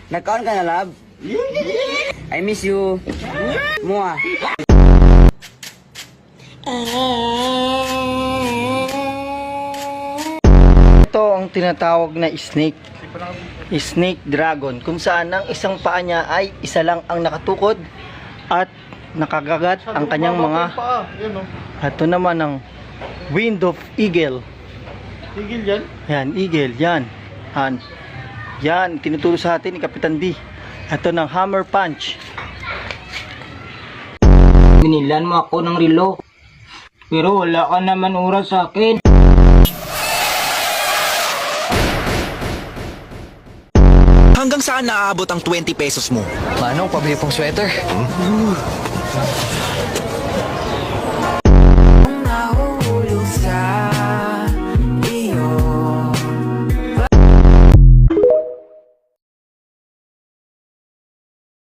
Nagkaon ka na, love? I miss you. Mua. Ito ang tinatawag na snake. Snake dragon. Kung saan ang isang paa niya ay isa lang ang nakatukod at nakagagat ang kanyang mga. Ito naman ang wind of eagle. Tigil yan. Yan, eagle, yan. Yan, tinuturo sa atin ni Kapitan D. Ito ng hammer punch. Binilan mo ako ng relo. Pero wala ka naman oras sa akin. Hanggang saan naaabot ang 20 pesos mo? Manong, pabili pong sweater.